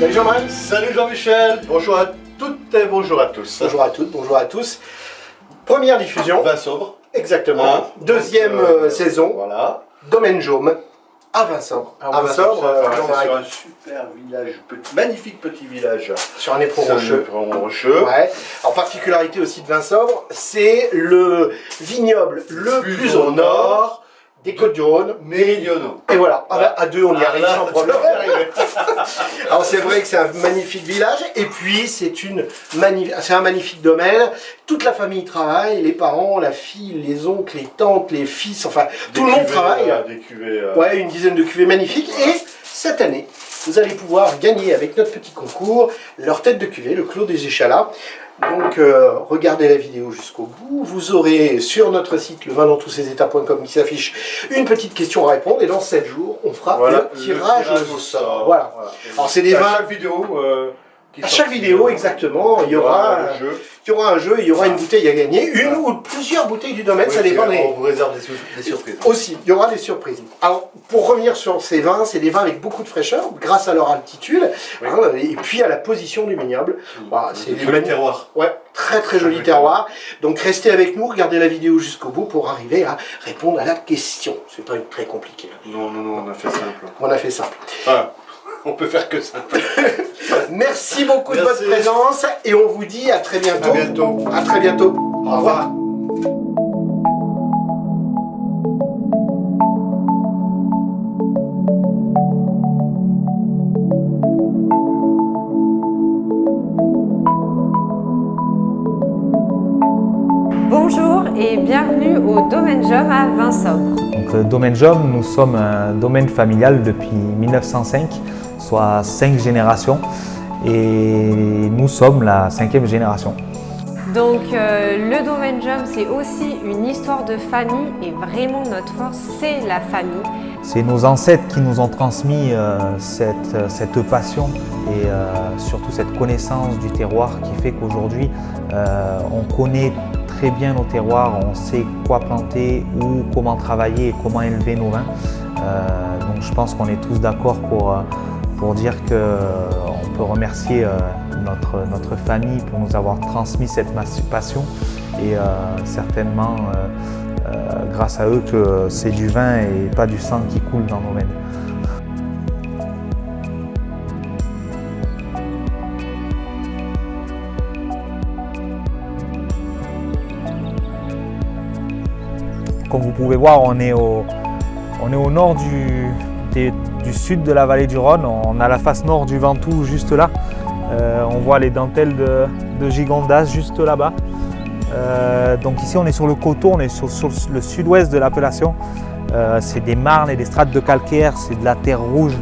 Salut Jean-Marie. Salut Jean-Michel. Bonjour à toutes et bonjour à tous. Bonjour à toutes, bonjour à tous. Première diffusion. Vin sobre. Exactement. Deuxième saison. Voilà. Domaine Jaume à Vinsobre. À Vinsobre, c'est sur un super village, magnifique petit village. Sur un éperon rocheux. Ouais. En particularité aussi de Vinsobre, c'est le vignoble le plus au nord des Côtes-du-Rhône. Méridionaux. Et voilà, à deux on y arrive sans problème. Arrive. Alors c'est vrai que c'est un magnifique village et puis c'est un magnifique domaine. Toute la famille travaille, les parents, la fille, les oncles, les tantes, les fils, enfin tout le monde travaille. Des cuvées. Ouais, une dizaine de cuvées magnifiques. Et cette année, vous allez pouvoir gagner avec notre petit concours leur tête de cuvée, le Clos des Échalas. Donc regardez la vidéo jusqu'au bout, vous aurez sur notre site levindanstoutsesétats.com qui s'affiche une petite question à répondre et dans 7 jours on fera le tirage au sort. Voilà. Alors c'est des vins... À chaque vidéo, exactement, il y aura un jeu et il y aura une bouteille à gagner, une ou plusieurs bouteilles du domaine, ça dépend des... On vous réserve des surprises. Aussi, il y aura des surprises. Alors, pour revenir sur ces vins, c'est des vins avec beaucoup de fraîcheur, grâce à leur altitude, et puis à la position du vignoble. Voilà, c'est du joli terroir. Ouais, très très joli terroir. Donc restez avec nous, regardez la vidéo jusqu'au bout pour arriver à répondre à la question. C'est pas très compliqué. Non, on a fait simple. On a fait simple. Enfin, on peut faire que ça. Merci beaucoup de votre présence et on vous dit à très bientôt. À très bientôt. Au revoir. Bonjour et bienvenue au Domaine Jaume à Vinsobre. Donc, Domaine Jaume, nous sommes un domaine familial depuis 1905, soit 5 générations, et nous sommes la 5e génération. Donc le Domaine Jaume, c'est aussi une histoire de famille et vraiment notre force, c'est la famille. C'est nos ancêtres qui nous ont transmis cette passion et surtout cette connaissance du terroir qui fait qu'aujourd'hui on connaît très bien nos terroirs, on sait quoi planter, où, comment travailler et comment élever nos vins. Donc je pense qu'on est tous d'accord pour dire qu'on peut remercier notre famille pour nous avoir transmis cette passion et certainement grâce à eux que c'est du vin et pas du sang qui coule dans nos veines. Comme vous pouvez voir, on est au nord du sud de la vallée du Rhône. On a la face nord du Ventoux juste là. On voit les dentelles de Gigondas juste là-bas. Donc ici on est sur le coteau, on est sur le sud-ouest de l'appellation. C'est des marnes et des strates de calcaire, c'est de la terre rouge.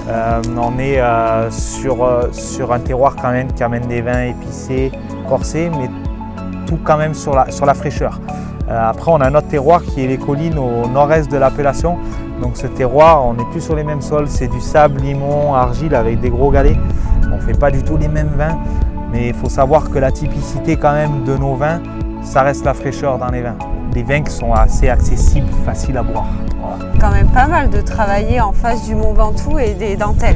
On est sur un terroir quand même qui amène des vins épicés, corsés, mais tout quand même sur la fraîcheur. Après on a un autre terroir qui est les collines au nord-est de l'appellation. Donc ce terroir, on n'est plus sur les mêmes sols, c'est du sable, limon, argile avec des gros galets. On ne fait pas du tout les mêmes vins, mais il faut savoir que la typicité quand même de nos vins, ça reste la fraîcheur dans les vins. Des vins qui sont assez accessibles, faciles à boire. Voilà. Quand même pas mal de travailler en face du Mont Ventoux et des dentelles.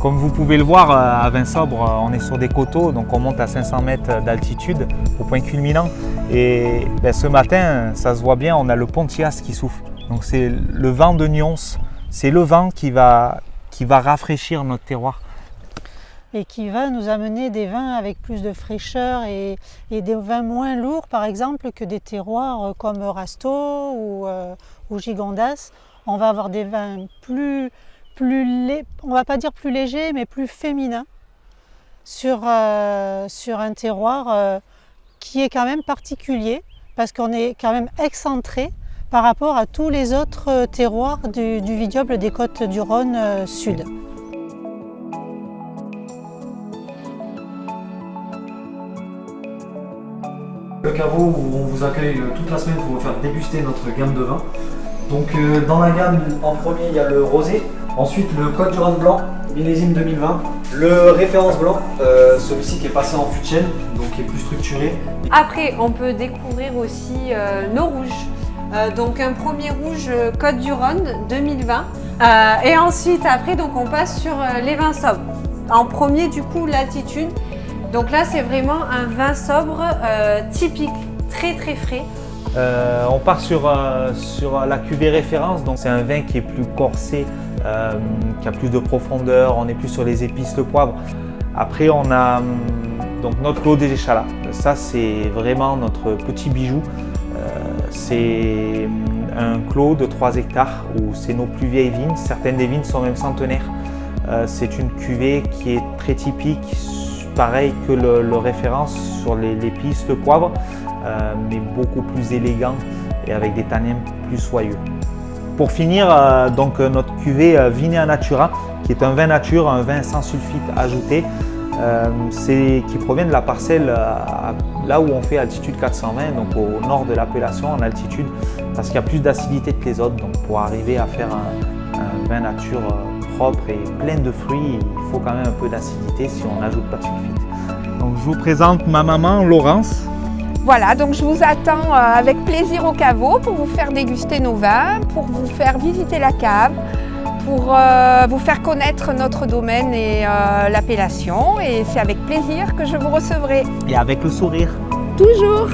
Comme vous pouvez le voir, à Vinsobre, on est sur des coteaux, donc on monte à 500 mètres d'altitude au point culminant. Et ce matin, ça se voit bien, on a le Pontias qui souffle. Donc c'est le vent de Nyons, c'est le vent qui va rafraîchir notre terroir. Et qui va nous amener des vins avec plus de fraîcheur et des vins moins lourds, par exemple, que des terroirs comme Rasteau ou Gigondas. On va avoir des vins on va pas dire plus légers, mais plus féminins sur un terroir qui est quand même particulier, parce qu'on est quand même excentré par rapport à tous les autres terroirs du vignoble des Côtes du Rhône sud. Le caveau où on vous accueille toute la semaine pour vous faire déguster notre gamme de vins. Donc dans la gamme, en premier il y a le rosé, ensuite le Côte du Rhône blanc, millésime 2020, le référence blanc, celui-ci qui est passé en fût de chêne, donc qui est plus structuré. Après, on peut découvrir aussi nos rouges. Donc un premier rouge Côtes-du-Rhône 2020. Et ensuite, après, donc, on passe sur les vins sobres. En premier, du coup, l'altitude. Donc là, c'est vraiment un vin sobre typique, très très frais. On part sur la cuvée référence, donc c'est un vin qui est plus corsé, qui a plus de profondeur, on est plus sur les épices, le poivre. Après on a donc notre Clos des Échalas, ça c'est vraiment notre petit bijou. C'est un clos de 3 hectares où c'est nos plus vieilles vignes, certaines des vignes sont même centenaires. C'est une cuvée qui est très typique, pareil que le référence sur l'épice, le poivre. Mais beaucoup plus élégant et avec des tanins plus soyeux. Pour finir, donc notre cuvée Vinea Natura, qui est un vin nature, un vin sans sulfite ajouté, qui provient de la parcelle là où on fait altitude 420, donc au nord de l'appellation en altitude, parce qu'il y a plus d'acidité que les autres. Donc pour arriver à faire un vin nature propre et plein de fruits, il faut quand même un peu d'acidité si on n'ajoute pas de sulfite. Donc je vous présente ma maman Laurence. Voilà, donc je vous attends avec plaisir au caveau pour vous faire déguster nos vins, pour vous faire visiter la cave, pour vous faire connaître notre domaine et l'appellation. Et c'est avec plaisir que je vous recevrai. Et avec le sourire. Toujours.